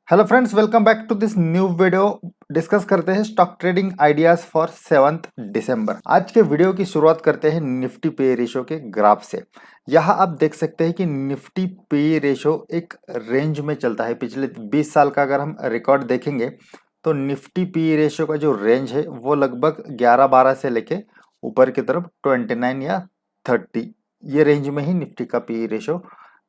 Hello friends, welcome back to this new video. Discuss करते हैं stock trading ideas for 7 December. आज के video की शुरुआत करते हैं निफ्टी पे रेशो के ग्राफ से। यहाँ आप देख सकते हैं कि निफ्टी पे रेशो एक रेंज में चलता है। पिछले 20 साल का अगर हम रिकॉर्ड देखेंगे तो निफ्टी पे रेशो का जो रेंज है वो लगभग 11-12 से लेके ऊपर की तरफ 29 या 30, ये रेंज में ही निफ्टी का पे रेशो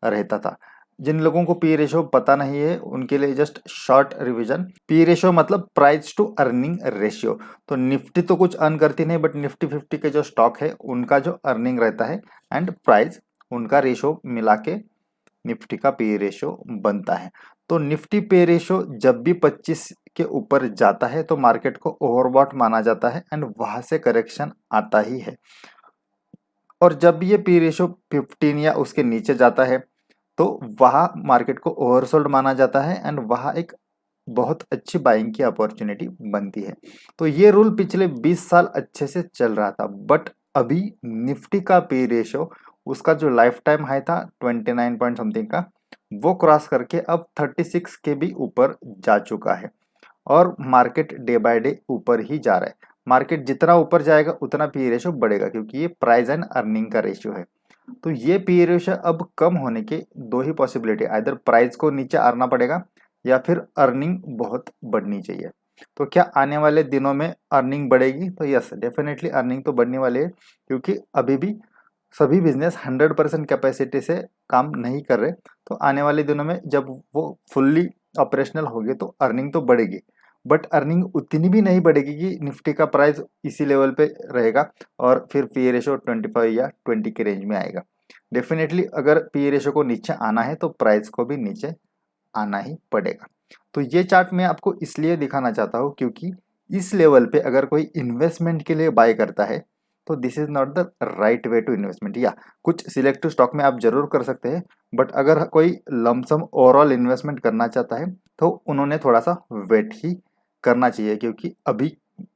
रहता था। जिन लोगों को पी रेशो पता नहीं है उनके लिए just short revision. P ratio मतलब प्राइस टू अर्निंग रेशियो। तो निफ्टी तो कुछ अर्न करती नहीं, बट निफ्टी 50 के जो स्टॉक है उनका जो अर्निंग रहता है एंड प्राइस, उनका रेशो मिला के निफ्टी का पी रेशो बनता है। तो निफ्टी पे रेशो जब भी 25 के ऊपर जाता है तो मार्केट को ओवरबॉट माना जाता है एंड वहां से करेक्शन आता ही है। और जब भी ये पी रेशो 15 या उसके नीचे जाता है तो वहाँ मार्केट को ओवरसोल्ड माना जाता है एंड वहाँ एक बहुत अच्छी बाइंग की अपॉर्चुनिटी बनती है। तो ये रूल पिछले 20 साल अच्छे से चल रहा था, बट अभी निफ्टी का पे रेशो, उसका जो लाइफ टाइम हाई था 29 पॉइंट समथिंग का, वो क्रॉस करके अब 36 के भी ऊपर जा चुका है। और मार्केट डे बाय डे ऊपर ही जा रहा है। मार्केट जितना ऊपर जाएगा उतना पी रेशो बढ़ेगा, क्योंकि ये प्राइस एंड अर्निंग का रेशियो है। तो ये पी रेशियो अब कम होने के दो ही पॉसिबिलिटी, आइदर प्राइस को नीचे आना पड़ेगा या फिर अर्निंग बहुत बढ़नी चाहिए। तो क्या आने वाले दिनों में अर्निंग बढ़ेगी? तो यस, डेफिनेटली अर्निंग तो बढ़ने वाली है, क्योंकि अभी भी सभी बिजनेस 100% कैपेसिटी से काम नहीं कर रहे। तो आने वाले दिनों में जब वो फुल्ली ऑपरेशनल होंगे तो अर्निंग तो बढ़ेगी, बट अर्निंग उतनी भी नहीं बढ़ेगी कि निफ्टी का प्राइस इसी लेवल पे रहेगा और फिर पी रेशो 25 या 20 के रेंज में आएगा। डेफिनेटली अगर पी रेशो को नीचे आना है तो प्राइस को भी नीचे आना ही पड़ेगा। तो ये चार्ट मैं आपको इसलिए दिखाना चाहता हूँ क्योंकि इस लेवल पे अगर कोई इन्वेस्टमेंट के लिए बाय करता है तो this is not the right way to investment. या कुछ सिलेक्टिव स्टॉक में आप जरूर कर सकते हैं, बट अगर कोई लमसम ओवरऑल इन्वेस्टमेंट करना चाहता है तो उन्होंने थोड़ा सा वेट ही करना चाहिए, क्योंकि अभी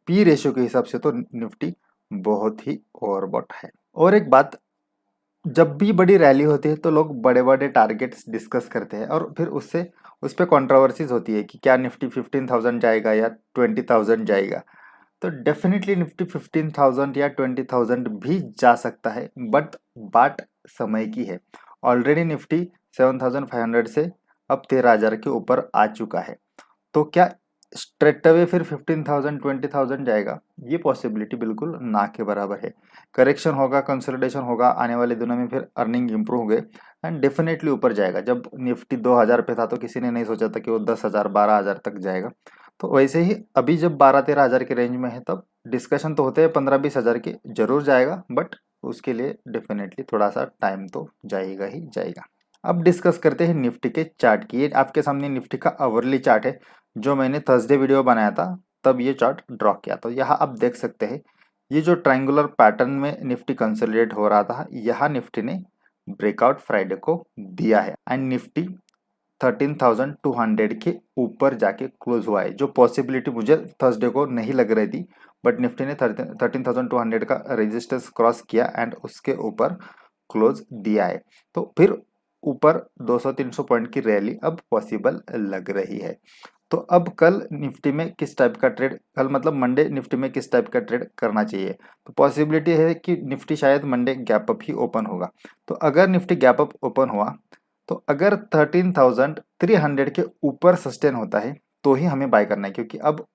पी रेशियो के हिसाब से तो निफ्टी बहुत ही ओवरबॉट है। और एक बात, जब भी बड़ी रैली होती है तो लोग बड़े बड़े टारगेट्स डिस्कस करते हैं और फिर उससे उस पर कॉन्ट्रोवर्सीज होती है कि क्या निफ्टी 15,000 जाएगा या 20,000 जाएगा। तो डेफिनेटली निफ्टी 15,000 या 20,000 भी जा सकता है, बट बात समय की है। ऑलरेडी निफ्टी 7,500 से अब 13,000 के ऊपर आ चुका है। तो क्या स्ट्रेट अवे फिर 15,000 20,000 जाएगा? ये पॉसिबिलिटी बिल्कुल ना के बराबर है। करेक्शन होगा, कंसोलिडेशन होगा, आने वाले दिनों में फिर अर्निंग इंप्रूव होंगे एंड डेफिनेटली ऊपर जाएगा। जब निफ्टी 2,000 पे था तो किसी ने नहीं सोचा था कि वो 10,000 12,000 तक जाएगा। तो वैसे ही अभी जब 12-13 हज़ार के रेंज में है तब डिस्कशन तो होते हैं 15-20 हज़ार के, जरूर जाएगा, बट उसके लिए डेफिनेटली थोड़ा सा टाइम तो जाएगा ही जाएगा। अब डिस्कस करते हैं निफ्टी के चार्ट की। ये आपके सामने निफ्टी का आवरली चार्ट है, जो मैंने थर्सडे वीडियो बनाया था तब ये चार्ट ड्रॉ किया। तो यहाँ आप देख सकते हैं ये जो ट्रायंगुलर पैटर्न में निफ्टी कंसोलिडेट हो रहा था, यहाँ निफ्टी ने ब्रेकआउट फ्राइडे को दिया है एंड निफ्टी 13,200 के ऊपर जाके क्लोज हुआ है, जो पॉसिबिलिटी मुझे थर्सडे को नहीं लग रही थी, बट निफ्टी ने 13,200 का रेजिस्टेंस क्रॉस किया एंड उसके ऊपर क्लोज दिया है। तो फिर ऊपर 200-300 पॉइंट की रैली अब पॉसिबल लग रही है। तो अब कल निफ्टी में किस टाइप का ट्रेड, कल मतलब मंडे निफ्टी में किस टाइप का ट्रेड करना चाहिए? तो पॉसिबिलिटी है कि निफ्टी शायद मंडे गैप अप ही ओपन होगा। तो अगर निफ्टी गैप अप ओपन हुआ तो अगर 13,300 के ऊपर सस्टेन होता है तो ही हमें बाय करना है, क्योंकि अब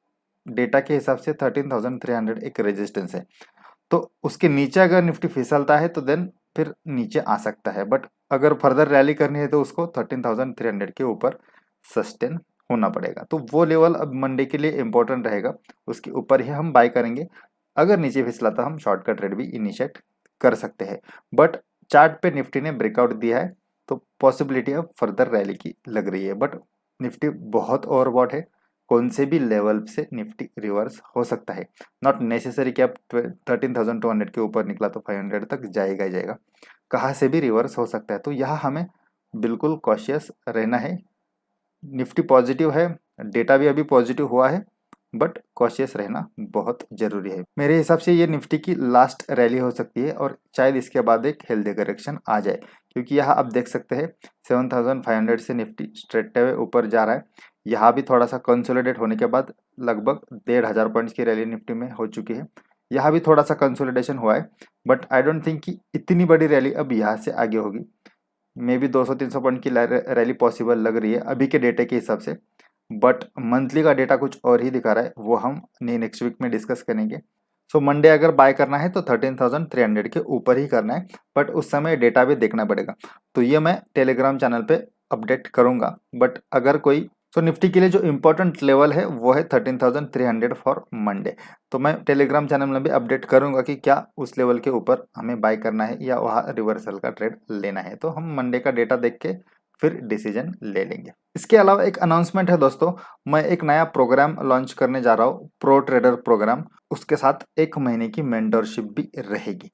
डेटा के हिसाब से 13,300 एक रेजिस्टेंस है। तो उसके नीचे अगर निफ्टी फिसलता है तो देन फिर नीचे आ सकता है, बट अगर फर्दर रैली करनी है तो उसको 13,300 के ऊपर सस्टेन होना पड़ेगा। तो वो लेवल अब मंडे के लिए इंपॉर्टेंट रहेगा, उसके ऊपर ही हम बाय करेंगे। अगर नीचे फिसला तो हम शॉर्ट का ट्रेड भी इनिशिएट कर सकते हैं, बट चार्ट पे निफ्टी ने ब्रेकआउट दिया है तो पॉसिबिलिटी अब फर्दर रैली की लग रही है। बट निफ्टी बहुत ओवरबॉट है, कौन से भी लेवल से निफ्टी रिवर्स हो सकता है। नॉट नेसेसरी कि आप 13,200 के ऊपर निकला तो 500 तक जाएगा ही जाएगा, कहाँ से भी रिवर्स हो सकता है। तो यहाँ हमें बिल्कुल कॉशियस रहना है। निफ्टी पॉजिटिव है, डेटा भी अभी पॉजिटिव हुआ है, बट कॉशियस रहना बहुत जरूरी है। मेरे हिसाब से ये निफ्टी की लास्ट रैली हो सकती है और शायद इसके बाद एक हेल्दी करेक्शन आ जाए, क्योंकि यहाँ आप देख सकते हैं 7500 से निफ्टी स्ट्रेट अवे ऊपर जा रहा है। यहाँ भी थोड़ा सा कंसोलिडेट होने के बाद लगभग 1500 पॉइंट्स की रैली निफ्टी में हो चुकी है। यहाँ भी थोड़ा सा कंसोलिडेशन हुआ है, बट आई डोंट थिंक कि इतनी बड़ी रैली अब यहाँ से आगे होगी। मे बी 200-300 पॉइंट की रैली पॉसिबल लग रही है अभी के डेटा के हिसाब से, बट मंथली का डेटा कुछ और ही दिखा रहा है, वो हम नेक्स्ट वीक में डिस्कस करेंगे। सो मंडे अगर बाय करना है तो 13,300 के ऊपर ही करना है, बट उस समय डेटा भी देखना पड़ेगा। तो ये मैं टेलीग्राम चैनल पे अपडेट करूंगा। बट अगर कोई निफ्टी के लिए जो इम्पोर्टेंट लेवल है वो है 13,300 फॉर मंडे। तो मैं टेलीग्राम चैनल में भी अपडेट करूंगा कि क्या उस लेवल के ऊपर हमें बाय करना है या वहाँ रिवर्सल का ट्रेड लेना है। तो हम मंडे का डेटा देख के फिर डिसीजन ले लेंगे। इसके अलावा एक अनाउंसमेंट है दोस्तों, मैं एक नया प्रोग्राम लॉन्च करने जा रहा हूँ, प्रो ट्रेडर प्रोग्राम। उसके साथ 1 महीने की मेंटरशिप भी रहेगी।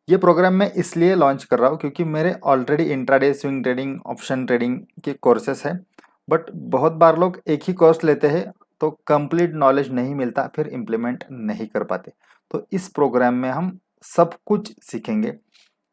ये प्रोग्राम मैं इसलिए लॉन्च कर रहा हूँ क्योंकि मेरे already intraday swing trading option trading के कोर्सेस हैं, बट बहुत बार लोग एक ही कोर्स लेते हैं तो कंप्लीट नॉलेज नहीं मिलता, फिर इम्प्लीमेंट नहीं कर पाते। तो इस प्रोग्राम में हम सब कुछ सीखेंगे,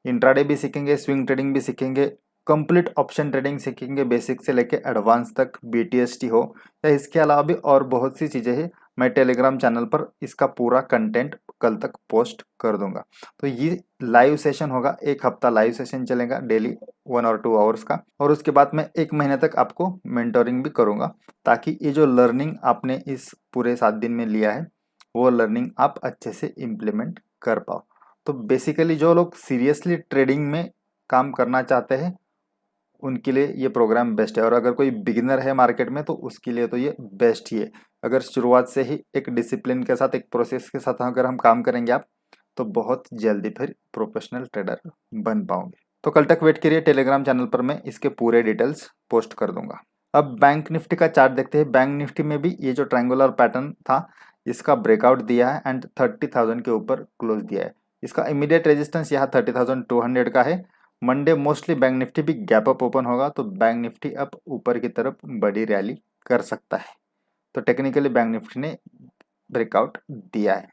इंट्राडे भी सीखेंगे, स्विंग ट्रेडिंग भी सीखेंगे, कंप्लीट ऑप्शन ट्रेडिंग सीखेंगे, बेसिक से लेके एडवांस तक, बीटीएसटी हो या इसके अलावा भी और बहुत सी चीज़ें हैं। मैं टेलीग्राम चैनल पर इसका पूरा कंटेंट कल तक पोस्ट कर दूंगा। तो ये लाइव सेशन होगा, 1 हफ्ता लाइव सेशन चलेगा डेली 1 और 2 आवर्स का, और उसके बाद मैं 1 महीने तक आपको मेंटोरिंग भी करूंगा, ताकि ये जो लर्निंग आपने इस पूरे 7 दिन में लिया है वो लर्निंग आप अच्छे से इम्प्लीमेंट कर पाओ। तो बेसिकली जो लोग सीरियसली ट्रेडिंग में काम करना चाहते हैं उनके लिए ये प्रोग्राम बेस्ट है, और अगर कोई बिगिनर है मार्केट में तो उसके लिए तो ये बेस्ट ही है। अगर शुरुआत से ही एक डिसिप्लिन के साथ, एक प्रोसेस के साथ अगर हम काम करेंगे आप, तो बहुत जल्दी फिर प्रोफेशनल ट्रेडर बन पाओगे। तो कल तक वेट करिए, टेलीग्राम चैनल पर मैं इसके पूरे डिटेल्स पोस्ट कर दूंगा। अब बैंक निफ्टी का चार्ट देखते हैं। बैंक निफ्टी में भी ये जो ट्रायंगुलर पैटर्न था इसका ब्रेकआउट दिया है एंड 30,000 के ऊपर क्लोज दिया है। इसका इमीडिएट रेजिस्टेंस यहाँ 30,200 का है। मंडे मोस्टली बैंक निफ्टी भी गैप अप ओपन होगा, तो बैंक निफ्टी अब ऊपर की तरफ बड़ी रैली कर सकता है। तो टेक्निकली बैंक निफ्टी ने ब्रेकआउट दिया है,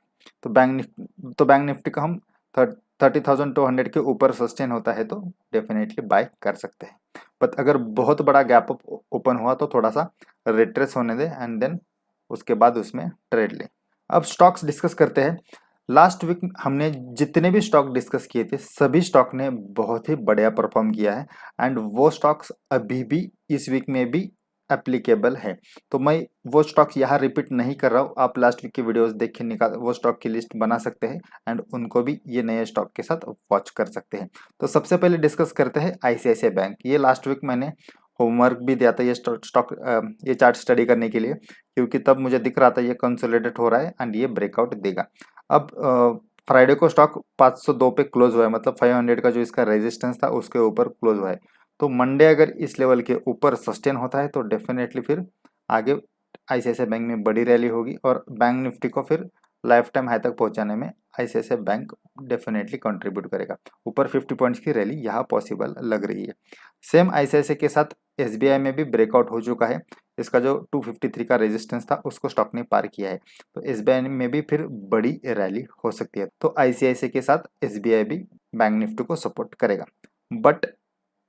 तो बैंक निफ्टी को हम 30,200 के ऊपर सस्टेन होता है तो डेफिनेटली बाय कर सकते हैं। बट अगर बहुत बड़ा गैप अप ओपन हुआ तो थोड़ा सा रिट्रेस होने दे एंड देन उसके बाद उसमें ट्रेड ले। अब स्टॉक्स डिस्कस करते हैं। लास्ट वीक हमने जितने भी स्टॉक डिस्कस किए थे सभी स्टॉक ने बहुत ही बढ़िया परफॉर्म किया है, एंड वो स्टॉक्स अभी भी इस वीक में भी एप्लीकेबल है। तो मैं वो स्टॉक यहाँ रिपीट नहीं कर रहा हूँ, आप लास्ट वीक की वीडियोस देख के निकाल वो स्टॉक की लिस्ट बना सकते हैं एंड उनको भी ये नए स्टॉक के साथ वॉच कर सकते हैं। तो सबसे पहले डिस्कस करते हैं आईसीआईसीआई बैंक। ये लास्ट वीक मैंने होमवर्क भी दिया था ये स्टॉक ये चार्ट स्टडी करने के लिए, क्योंकि तब मुझे दिख रहा था ये कंसोलिडेट हो रहा है एंड ये ब्रेकआउट देगा। अब फ्राइडे को स्टॉक 502 पे क्लोज हुआ है, मतलब 500 का जो इसका रेजिस्टेंस था उसके ऊपर क्लोज हुआ है। तो मंडे अगर इस लेवल के ऊपर सस्टेन होता है तो डेफिनेटली फिर आगे आईसीआईसीआई बैंक में बड़ी रैली होगी, और बैंक निफ्टी को फिर लाइफ टाइम हाई तक पहुंचाने में आईसीआईसीआई बैंक डेफिनेटली कंट्रीब्यूट करेगा। ऊपर 50 पॉइंट्स की रैली यहाँ पॉसिबल लग रही है। सेम आईसीआईसीआई के साथ एसबीआई में भी ब्रेकआउट हो चुका है। इसका जो 253 का रेजिस्टेंस था उसको स्टॉक ने पार किया है, तो एसबीआई में भी फिर बड़ी रैली हो सकती है। तो आईसीआईसीआई के साथ एसबीआई भी बैंक निफ्टी को सपोर्ट करेगा। बट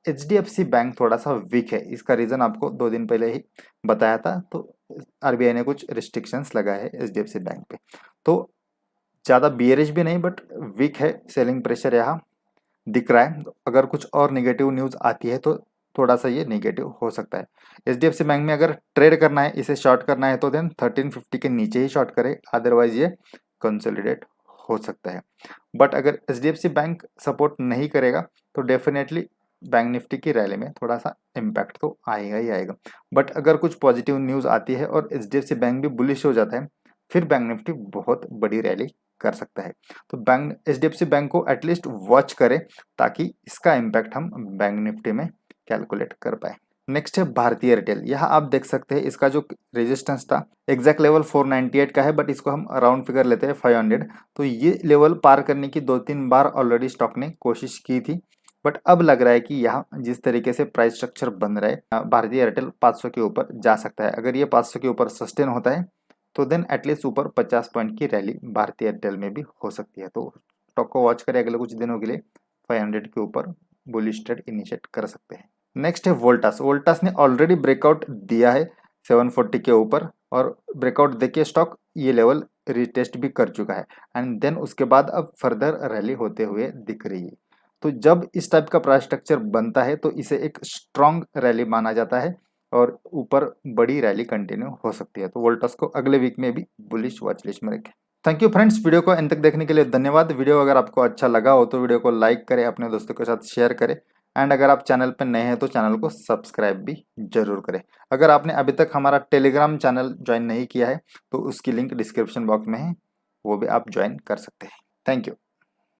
एचडीएफसी बैंक थोड़ा सा वीक है, इसका रीजन आपको 2 दिन पहले ही बताया था। तो आरबीआई ने कुछ रिस्ट्रिक्शंस लगाए हैं एचडीएफसी बैंक पे, तो ज़्यादा बियरिश भी नहीं बट वीक है, सेलिंग प्रेशर यहाँ दिख रहा है। अगर कुछ और नेगेटिव न्यूज़ आती है तो थोड़ा सा ये नेगेटिव हो सकता है। एचडीएफसी बैंक में अगर ट्रेड करना है, इसे शॉर्ट करना है तो देन 1350 के नीचे ही शॉर्ट करे, अदरवाइज ये कंसोलिडेट हो सकता है। बट अगर एचडीएफसी बैंक सपोर्ट नहीं करेगा तो डेफिनेटली बैंक निफ्टी की रैली में थोड़ा सा इम्पैक्ट तो आएगा ही आएगा। बट अगर कुछ पॉजिटिव न्यूज़ आती है और एचडीएफसी बैंक भी बुलिश हो जाता है, फिर बैंक निफ्टी बहुत बड़ी रैली कर सकता है। तो बैंक एचडीएफसी बैंक को एटलीस्ट वॉच करें ताकि इसका इम्पैक्ट हम बैंक निफ्टी में कैलकुलेट कर पाए। नेक्स्ट है भारतीय एयरटेल। यहाँ आप देख सकते हैं इसका जो रेजिस्टेंस था एग्जैक्ट लेवल 498 का है, बट इसको हम राउंड फिगर लेते हैं 500। तो ये लेवल पार करने की 2-3 बार ऑलरेडी स्टॉक ने कोशिश की थी, बट अब लग रहा है कि यहाँ जिस तरीके से प्राइस स्ट्रक्चर बन रहा है भारतीय एयरटेल 500 के ऊपर जा सकता है। अगर ये 500 के ऊपर सस्टेन होता है तो देन एटलीस्ट ऊपर 50 पॉइंट की रैली भारतीय एयरटेल में भी हो सकती है। तो स्टॉक को वॉच करें, अगले कुछ दिनों के लिए 500 के ऊपर बुलिश ट्रेड इनिशिएट कर सकते हैं। नेक्स्ट है वोल्टास। वोल्टास ने ऑलरेडी ब्रेकआउट दिया है 740 के ऊपर, और ब्रेकआउट देखिए स्टॉक ये लेवल रिटेस्ट भी कर चुका है, एंड देन उसके बाद अब फर्दर रैली होते हुए दिख रही है। तो जब इस टाइप का प्राइस स्ट्रक्चर बनता है तो इसे एक स्ट्रॉन्ग रैली माना जाता है और ऊपर बड़ी रैली कंटिन्यू हो सकती है। तो वोल्टास को अगले वीक में भी बुलिश वॉच लिस्ट में रखें। थैंक यू फ्रेंड्स, वीडियो को एंड तक देखने के लिए धन्यवाद। वीडियो अगर आपको अच्छा लगा हो तो वीडियो को लाइक करें, अपने दोस्तों के साथ शेयर करें, एंड अगर आप चैनल पर नए हैं तो चैनल को सब्सक्राइब भी जरूर करें। अगर आपने अभी तक हमारा टेलीग्राम चैनल ज्वाइन नहीं किया है तो उसकी लिंक डिस्क्रिप्शन बॉक्स में है, वो भी आप ज्वाइन कर सकते हैं। Thank you.